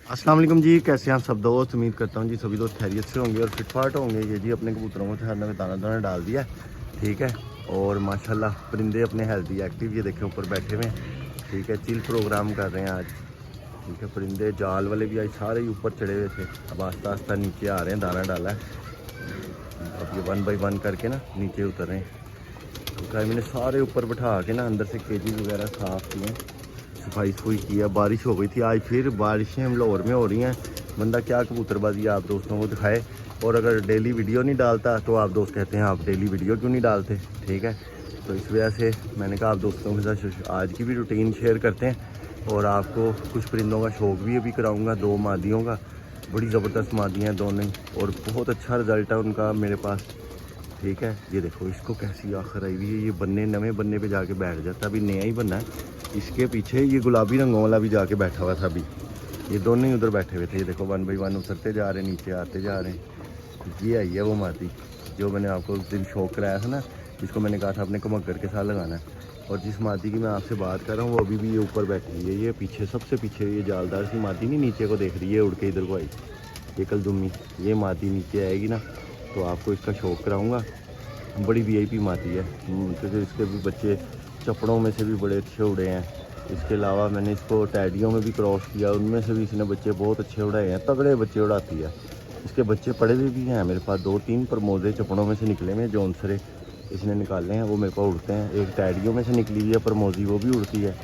अस्सलाम वालेकुम जी, कैसे हैं आप सब दोस्त। उम्मीद करता हूँ जी सभी दोस्त खैरियत से होंगे और फिटफाट होंगे। ये जी अपने कबूतरों को ठहरने में दाना दाना डाल दिया, ठीक है। और माशाल्लाह परिंदे अपने हेल्दी एक्टिव, ये देखें ऊपर बैठे हुए हैं, ठीक है। चिल प्रोग्राम कर रहे हैं आज, ठीक है। परिंदे जाल वाले भी आज सारे ही ऊपर चढ़े हुए थे, अब आस्ता आस्ता नीचे आ रहे हैं, दाना डाला है। अब ये 1 बाय 1 करके ना नीचे उतर रहे हैं। तो क्या मैंने सारे ऊपर बैठा के ना अंदर से केजी वगैरह साफ़ किए, सफाई सफाई किया। बारिश हो गई थी आज, फिर बारिशें हम लाहौर में हो रही हैं। बंदा क्या कबूतरबाजी आप दोस्तों को दिखाए। और अगर डेली वीडियो नहीं डालता तो आप दोस्त कहते हैं आप डेली वीडियो क्यों नहीं डालते, ठीक है। तो इस वजह से मैंने कहा आप दोस्तों के साथ आज की भी रूटीन शेयर करते हैं और आपको कुछ परिंदों का शौक़ भी अभी कराऊँगा। 2 मादियों का, बड़ी ज़बरदस्त मादियाँ दोनों और बहुत अच्छा रिज़ल्ट है उनका मेरे पास, ठीक है। ये देखो इसको कैसी आखिर आई हुई है, ये बन्ने नवे बन्ने पे जाके बैठ जाता है, अभी नया ही बनना है। इसके पीछे ये गुलाबी रंगों वाला भी जाके बैठा हुआ था अभी, ये दोनों ही उधर बैठे हुए थे। ये देखो 1 बाय 1 उतरते जा रहे हैं, नीचे आते जा रहे हैं। ये आई है वो मादी जो मैंने आपको उस दिन शौक कराया था ना, जिसको मैंने कहा था अपने कमक्कर के साथ लगाना है। और जिस मादी की मैं आपसे बात कर रहा हूँ वो अभी भी ये ऊपर बैठी हुई है। ये पीछे सबसे पीछे ये जालदार सी मादी नहीं नीचे को देख रही है, उड़ के इधर को आई, ये कलदुम्मी। ये मादी नीचे आएगी ना तो आपको इसका शौक कराऊँगा। बड़ी VIP मादी है, क्योंकि इसके भी बच्चे चपड़ों में से भी बड़े अच्छे उड़े हैं। इसके अलावा मैंने इसको टैडियों में भी क्रॉस किया, उनमें से भी इसने बच्चे बहुत अच्छे उड़ाए हैं, तगड़े बच्चे उड़ाती है। इसके बच्चे पड़े हुए भी हैं मेरे पास, 2-3 प्रमोदे चपड़ों में से निकले हुए, जौनसरे इसने निकाले हैं, वो मेरे पास उड़ते हैं। एक टैडियों में से निकली हुई है प्रमोदी, वो भी उड़ती है।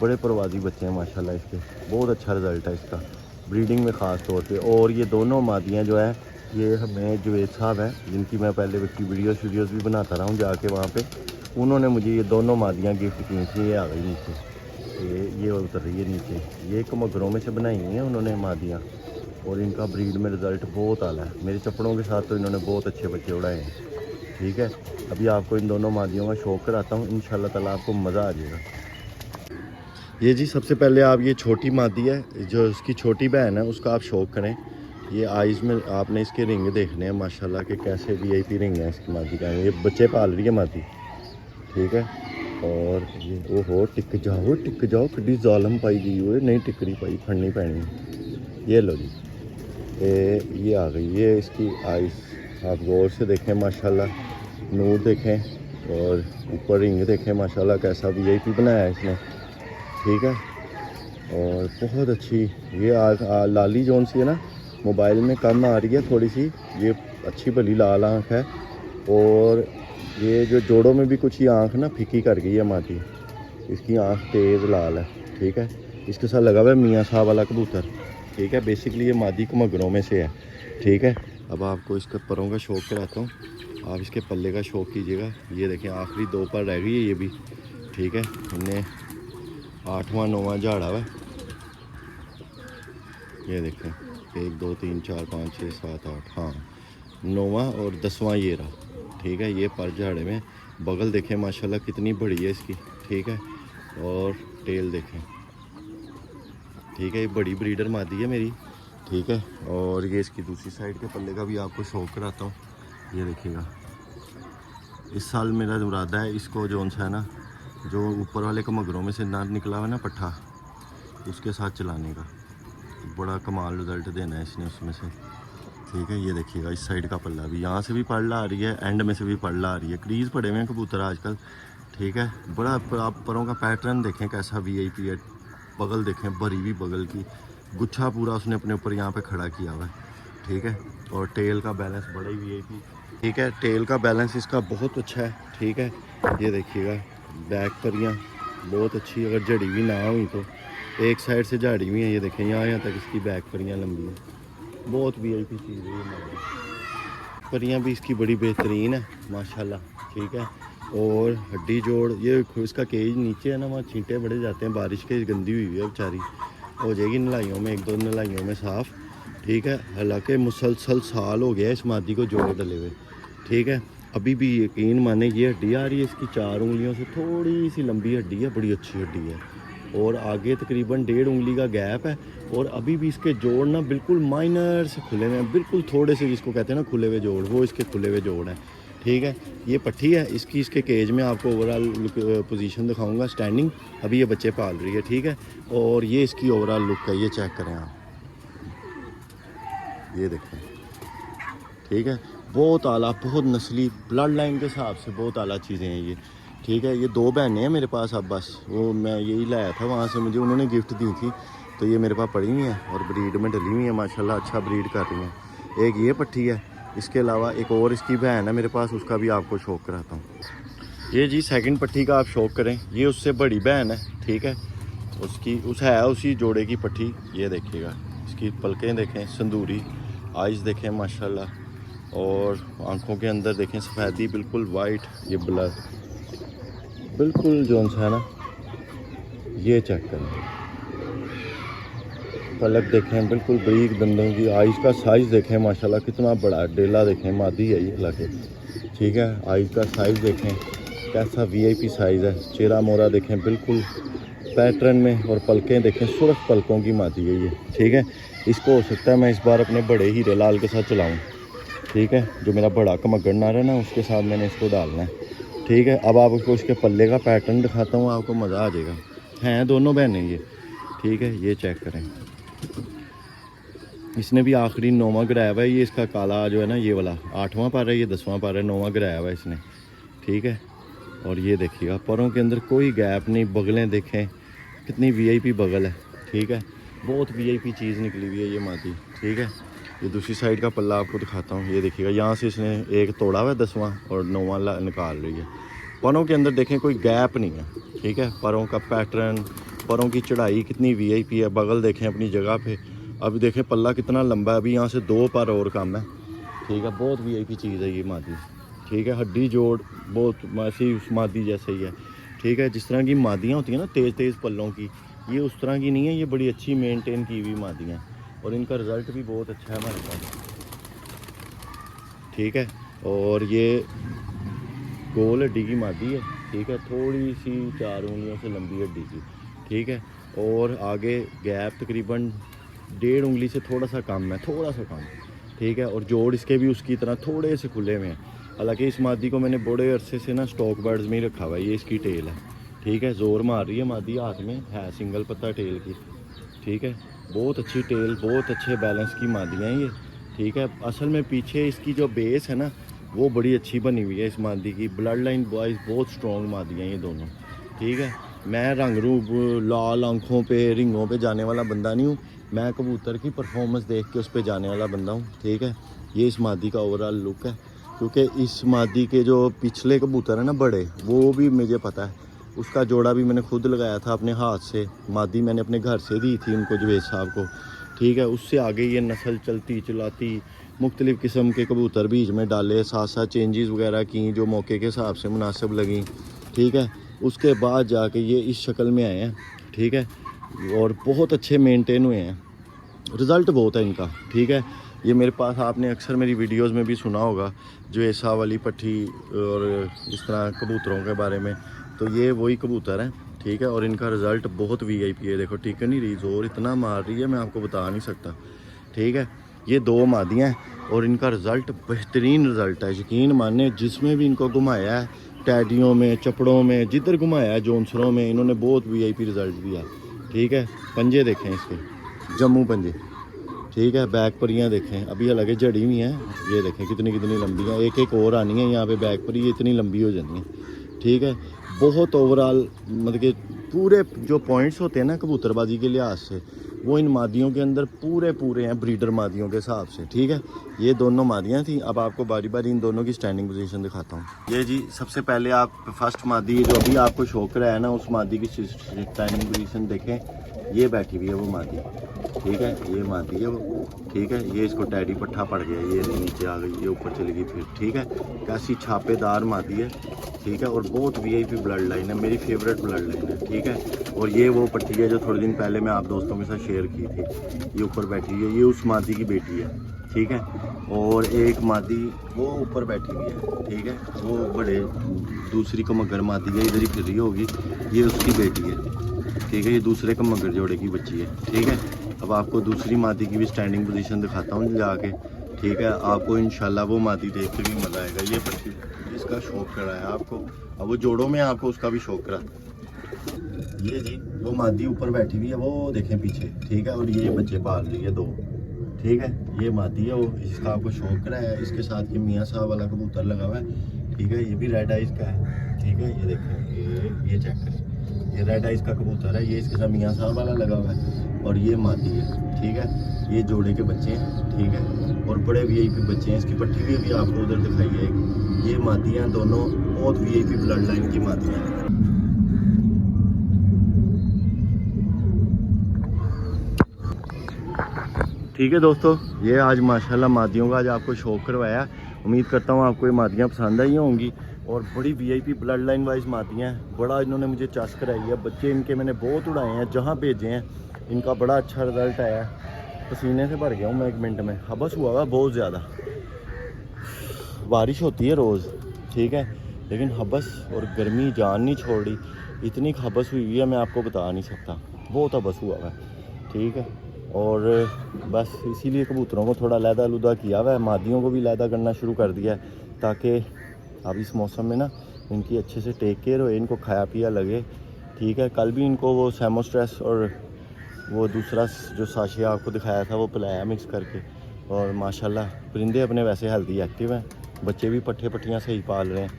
बड़े परवाजी बच्चे हैं माशाल्लाह इसके, बहुत अच्छा रिज़ल्ट है इसका ब्रीडिंग में ख़ास तौर पे। और ये दोनों मादियाँ जो है ये हमें जुवेद साहब हैं, जिनकी मैं पहले की वीडियोज़ भी बनाता रहा हूँ जाके वहाँ पे, उन्होंने मुझे ये दोनों मादियाँ गिफ्ट की थी। ये आ गई नीचे, ये उतर रही है नीचे। ये कमगरों में से बनाई हुई हैं उन्होंने मादियाँ, और इनका ब्रीड में रिज़ल्ट बहुत आला है। मेरे चपड़ों के साथ तो इन्होंने बहुत अच्छे बच्चे उड़ाए हैं, ठीक है। अभी आपको इन दोनों मादियों का शौक कराता हूँ, इंशाल्लाह ताला आपको मज़ा आ जाएगा। ये जी सबसे पहले आप ये छोटी मादी है, जो उसकी छोटी बहन है उसका आप शौक करें। ये आइज़ में आपने इसके रिंग देखने हैं माशाल्लाह के कैसे VIP रिंग है इसकी मादी का। ये बच्चे पाल रही है मादी, ठीक है। और ये ओहो टिक जाओ कड्डी जालम पाई गई हुई, नहीं टिकरी पाई फड़नी पैनी। ये लो जी, ये आ गई, ये इसकी आइज़ आप गौर से देखें माशाल्लाह, नूर देखें और ऊपर रिंग देखें माशाल्लाह कैसा VIP बनाया है इसने, ठीक है। और बहुत अच्छी ये लाली जोन सी है ना, मोबाइल में कम आ रही है थोड़ी सी, ये अच्छी भली लाल आँख है। और ये जो जोड़ों में भी कुछ ये आँख ना फीकी कर गई है मादी, इसकी आँख तेज़ लाल है, ठीक है। इसके साथ लगा हुआ है मियाँ साहब वाला कबूतर, ठीक है। बेसिकली ये मादी कमगरों में से है, ठीक है। अब आपको इसके परों का शौक कराता हूँ, आप इसके पल्ले का शौक कीजिएगा। ये देखें आखिरी 2 पर रह गई है ये भी, ठीक है। इन्हें 8वां 9वां झाड़ा हुआ, ये देखें 1 2 3 4 5 6 7 8, हाँ 9वां और 10वां ये रहा, ठीक है। ये पर झाड़े में बगल देखें माशाल्लाह कितनी बड़ी है इसकी, ठीक है। और टेल देखें, ठीक है। ये बड़ी ब्रीडर मादी है मेरी, ठीक है। और ये इसकी दूसरी साइड के पल्ले का भी आपको शौक कराता हूँ। ये देखिएगा, इस साल मेरा इरादा है इसको जोन सा है ना, जो ऊपर वाले कमगरों में से ना निकला हुआ ना पट्ठा, उसके साथ चलाने का, बड़ा कमाल रिज़ल्ट देना है इसने उसमें से, ठीक है। ये देखिएगा इस साइड का पल्ला भी, यहाँ से भी पल्ला आ रही है, एंड में से भी पल्ला आ रही है। क्रीज पड़े हुए हैं कबूतर आजकल, ठीक है। बड़ा आप परों का पैटर्न देखें कैसा VIP है। बगल देखें भरी हुई बगल की, गुच्छा पूरा उसने अपने ऊपर यहाँ पे खड़ा किया हुआ है, ठीक है। और टेल का बैलेंस बड़ा ही VIP, ठीक है। टेल का बैलेंस इसका बहुत अच्छा है, ठीक है। ये देखिएगा बैक परियाँ बहुत अच्छी, अगर जड़ी भी ना हुई तो एक साइड से झाड़ी हुई है, ये देखें यहाँ तक इसकी बैक परियाँ लंबी है, बहुत VIP चीज़ है ये। परियाँ भी इसकी बड़ी बेहतरीन है माशाल्लाह, ठीक है। और हड्डी जोड़, ये इसका केज नीचे है ना, वहाँ छींटे बड़े जाते हैं बारिश के, गंदी हुई है बेचारी, हो जाएगी नलाइयों में 1-2 नलाइयों में साफ़, ठीक है। हालांकि मुसलसल साल हो गया इस मादी को जोड़े डले हुए, ठीक है। अभी भी यकीन माने ये हड्डी आ रही है इसकी 4 उंगलियों से, थोड़ी सी लंबी हड्डी है, बड़ी अच्छी हड्डी है। और आगे तकरीबन 1.5 उंगली का गैप है। और अभी भी इसके जोड़ ना बिल्कुल माइनर से खुले हुए हैं, बिल्कुल थोड़े से, जिसको कहते हैं ना खुले हुए जोड़, वो इसके खुले हुए जोड़ हैं, ठीक है। ये पट्टी है इसकी, इसके केज में आपको ओवरऑल पोजीशन दिखाऊंगा स्टैंडिंग। अभी ये बच्चे पाल रही है, ठीक है। और ये इसकी ओवरऑल लुक है, ये चेक करें आप, ये देखें, ठीक है। बहुत आला, बहुत नस्ली, ब्लड लाइन के हिसाब से बहुत आला चीज़ें हैं ये, ठीक है। ये 2 बहनें हैं मेरे पास अब, बस वो मैं यही लाया था वहाँ से, मुझे उन्होंने गिफ्ट दी थी, तो ये मेरे पास पड़ी हुई हैं और ब्रीड में डली हुई है माशाल्लाह, अच्छा ब्रीड कर रही हैं। एक ये पट्टी है, इसके अलावा एक और इसकी बहन है मेरे पास, उसका भी आपको शौक कराता हूँ। ये जी सेकंड पट्टी का आप शौक करें, ये उससे बड़ी बहन है, ठीक है। उसी जोड़े की पट्टी, ये देखिएगा, इसकी पलकें देखें संदूरी, आइज़ देखें माशाल्लाह, और आंखों के अंदर देखें सफ़ेदी बिल्कुल वाइट, ये ब्लड बिल्कुल जोन सा है ना, ये चेक करें, पलक देखें बिल्कुल बारीक दंदों की, आइज़ का साइज़ देखें माशाल्लाह कितना बड़ा, डेला देखें, मादी है ये लगे, ठीक है। आइज़ का साइज़ देखें कैसा VIP साइज़ है, चेहरा मोरा देखें बिल्कुल पैटर्न में, और पलकें देखें सुर्ख पलकों की मादी है ये, ठीक है। इसको हो सकता है मैं इस बार अपने बड़े हीरे लाल के साथ चलाऊँ, ठीक है। जो मेरा बड़ा कमगड़ नार है ना, उसके साथ मैंने इसको डालना है, ठीक है। अब आपको इसके पल्ले का पैटर्न दिखाता हूँ, आपको मज़ा आ जाएगा। हैं दोनों बहनें ये, ठीक है। ये चेक करें, इसने भी आखिरी 9वां गिराया हुआ है, ये इसका काला जो है ना, ये वाला 8वां पर है, ये 10वां पर है, 9वां गिराया हुआ है इसने, ठीक है। और ये देखिएगा परों के अंदर कोई गैप नहीं, बगलें देखें कितनी VIP बगल है, ठीक है। बहुत VIP चीज़ निकली हुई है ये मादी, ठीक है। ये दूसरी साइड का पल्ला आपको दिखाता हूँ, ये देखिएगा यहाँ से इसने एक तोड़ा हुआ है 10वां और 9वां निकाल रही है। परों के अंदर देखें कोई गैप नहीं है, ठीक है। परों का पैटर्न, परों की चढ़ाई कितनी VIP है, बगल देखें अपनी जगह पे। अभी देखें पल्ला कितना लंबा है, अभी यहाँ से 2 पर और कम है, ठीक है। बहुत VIP चीज़ है ये मादी, ठीक है। हड्डी जोड़ बहुत ऐसी उस मादी जैसे ही है, ठीक है। जिस तरह की मादियाँ होती हैं ना तेज़ पल्लों की, ये उस तरह की नहीं है, ये बड़ी अच्छी मेंटेन की हुई मादियाँ, और इनका रिज़ल्ट भी बहुत अच्छा है हमारे पास, ठीक है। और ये गोल हड्डी की मादी है, ठीक है, थोड़ी सी 4 उंगलियों से लंबी हड्डी की, ठीक है। और आगे गैप तकरीबन 1.5 उंगली से थोड़ा सा कम है, थोड़ा सा कम, ठीक है। और जोड़ इसके भी उसकी तरह थोड़े से खुले हुए हैं। हालांकि इस मादी को मैंने बड़े अरसे से ना स्टॉक बर्ड्स में ही रखा हुआ है, ये इसकी टेल है, ठीक है। ज़ोर मार रही है मादी, हाथ में है सिंगल पत्ता टेल की, ठीक है। बहुत अच्छी टेल, बहुत अच्छे बैलेंस की मादियाँ हैं ये, ठीक है। असल में पीछे इसकी जो बेस है ना, वो बड़ी अच्छी बनी हुई है इस मादी की, ब्लड लाइन वाइज बहुत स्ट्रॉन्ग मादियाँ हैं ये दोनों, ठीक है। मैं रंग रूप लाल आंखों पे रिंगों पे जाने वाला बंदा नहीं हूँ, मैं कबूतर की परफॉर्मेंस देख के उस पर जाने वाला बंदा हूँ, ठीक है। ये इस मादी का ओवरऑल लुक है, क्योंकि इस मादी के जो पिछले कबूतर हैं ना बड़े, वो भी मुझे पता है, उसका जोड़ा भी मैंने खुद लगाया था अपने हाथ से, मादी मैंने अपने घर से दी थी उनको, जवेद साहब को, ठीक है। उससे आगे ये नस्ल चलती चलाती मुख्तलिफ़ किस्म के कबूतर बीच में डाले, साथ साथ चेंजेस वगैरह की जो मौके के हिसाब से मुनासिब लगी, ठीक है। उसके बाद जाके ये इस शक्ल में आए हैं, ठीक है। और बहुत अच्छे मेंटेन हुए हैं, रिज़ल्ट बहुत है इनका, ठीक है। ये मेरे पास आपने अक्सर मेरी वीडियोस में भी सुना होगा जो ऐसा वाली पट्टी और इस तरह कबूतरों के बारे में, तो ये वही कबूतर हैं, ठीक है। और इनका रिज़ल्ट बहुत VIP है, देखो टिक नहीं रही, जोर इतना मार रही है मैं आपको बता नहीं सकता, ठीक है। ये 2 मादियाँ हैं और इनका रिज़ल्ट बेहतरीन रिज़ल्ट है, यकीन माने। जिसमें भी इनको घुमाया है, टैडियों में, चपड़ों में, जिधर घुमाया है, जोनसरों में, इन्होंने बहुत VIP रिज़ल्ट दिया, ठीक है। पंजे देखें इसके, जम्मू पंजे, ठीक है। बैक परियाँ देखें, अभी अलग जड़ी हुई हैं, ये देखें कितनी लंबी हैं, एक और आनी है यहाँ पे बैक पर, ये इतनी लंबी हो जाती हैं, ठीक है। बहुत ओवरऑल मतलब कि पूरे जो पॉइंट्स होते हैं ना कबूतरबाजी के लिहाज से, वो इन मादियों के अंदर पूरे हैं, ब्रीडर मादियों के हिसाब से, ठीक है। ये दोनों मादियाँ थी। अब आपको बारी बारी इन दोनों की स्टैंडिंग पोजीशन दिखाता हूँ। ये जी सबसे पहले आप फर्स्ट मादी जो अभी आपको शो कराया है ना, उस मादी की स्टैंडिंग पोजीशन देखें, ये बैठी हुई है वो मादी, ठीक है। ये मादी है वो, ठीक है। ये इसको टैडी पट्ठा पड़ गया, ये नीचे आ गई, ये ऊपर चली गई फिर, ठीक है। कैसी छापेदार मादी है, ठीक है। और बहुत VIP ब्लड लाइन है, मेरी फेवरेट ब्लड लाइन है, ठीक है। और ये वो पट्टी है जो थोड़े दिन पहले मैं आप दोस्तों के साथ शेयर की थी, ये ऊपर बैठी हुई है, ये उस मादी की बेटी है, ठीक है। और एक मादी वो ऊपर बैठी हुई है, ठीक है, वो बड़े दूसरी को मगर मादी है, इधर ही फिर रही होगी, ये उसकी बेटी है, ठीक है। ये दूसरे को मगर जोड़े की बच्ची है, ठीक है। अब आपको दूसरी मादी की भी स्टैंडिंग पोजीशन दिखाता हूँ जाके, ठीक है। आपको इंशाल्लाह वो मादी देख के भी मज़ा आएगा। ये पट्टी इसका शौक करा है आपको, अब वो जोड़ों में आपको उसका भी शौक करा। ये जी वो मादी ऊपर बैठी हुई है, वो देखें पीछे, ठीक है। और ये बच्चे पाल रही है 2, ठीक है। ये मादी है, वो इसका आपको शौक कराया है। इसके साथ ये मियाँ साहब वाला कबूतर लगा हुआ है, ठीक है। ये भी रेड आइज का है, ठीक है। ये देखें, ये चेक करें, ये रेड आइज का कबूतर है। ये इसके साथ मियाँ साहब वाला लगा हुआ है और ये मादी है, ठीक है। ये जोड़े के बच्चे हैं, ठीक है। और बड़े वीआईपी बच्चे हैं। इसकी पट्टी भी अभी आपको उधर दिखाई है एक। ये मादियाँ दोनों बहुत वीआईपी ब्लड लाइन की मादियाँ हैं। ठीक है दोस्तों, ये आज माशाल्लाह मादियों का आज आपको शौक करवाया। उम्मीद करता हूँ आपको ये मादियाँ पसंद आई होंगी। और बड़ी वीआईपी ब्लड लाइन वाइज मादियाँ हैं। बड़ा इन्होंने मुझे चस कराई है। बच्चे इनके मैंने बहुत उड़ाए हैं, जहाँ भेजे हैं इनका बड़ा अच्छा रिजल्ट आया है। पसीने से भर गया हूँ मैं 1 मिनट में। हबस हुआ हुआ बहुत ज़्यादा, बारिश होती है रोज़, ठीक है, लेकिन हबस और गर्मी जान नहीं छोड़ रही। इतनी हबस हुई है मैं आपको बता नहीं सकता, बहुत हबस हुआ है, ठीक है। और बस इसीलिए कबूतरों को थोड़ा लैदा लुदा किया हुआ है। मादियों को भी लैदा करना शुरू कर दिया है, ताकि अब इस मौसम में ना इनकी अच्छे से टेक केयर हो, इनको खाया पिया लगे, ठीक है। कल भी इनको वो सेमोस्ट्रेस और वो दूसरा जो साशे आपको दिखाया था वो पिलाया मिक्स करके। और माशाल्लाह परिंदे अपने वैसे हेल्दी एक्टिव हैं। बच्चे भी पट्ठे पट्टियाँ सही पाल रहे हैं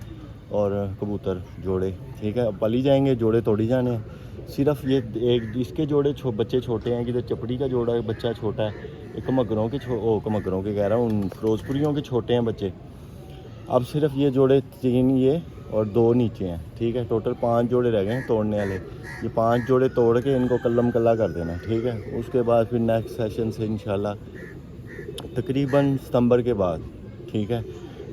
और कबूतर जोड़े, ठीक है। अब पली जाएंगे, जोड़े तोड़ी जाने हैं। सिर्फ ये एक इसके जोड़े बच्चे छोटे हैं, कि चपड़ी का जोड़ा बच्चा छोटा है। एक कमगरों के कमगरों के कह रहा हूँ, फिरोजपुरियों के छोटे हैं बच्चे। अब सिर्फ ये जोड़े 3 ये और 2 नीचे हैं, ठीक है। टोटल 5 जोड़े रह गए हैं तोड़ने वाले। ये 5 जोड़े तोड़ के इनको कल्लम कल्ला कर देना, ठीक है। उसके बाद फिर नेक्स्ट सेशन से इंशाल्लाह तकरीबन सितंबर के बाद, ठीक है,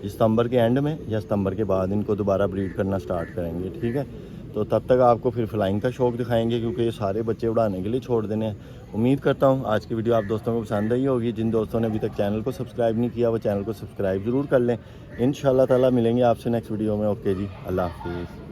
सितंबर के एंड में या सितंबर के बाद इनको दोबारा ब्रीड करना स्टार्ट करेंगे, ठीक है। तो तब तक आपको फिर फ्लाइंग का शौक़ दिखाएंगे, क्योंकि ये सारे बच्चे उड़ाने के लिए छोड़ देने हैं। उम्मीद करता हूँ आज की वीडियो आप दोस्तों को पसंद आई होगी। जिन दोस्तों ने अभी तक चैनल को सब्सक्राइब नहीं किया वो चैनल को सब्सक्राइब ज़रूर कर लें। इंशाल्लाह ताला मिलेंगे आपसे नेक्स्ट वीडियो में। ओके जी, अल्लाह हाफिज़।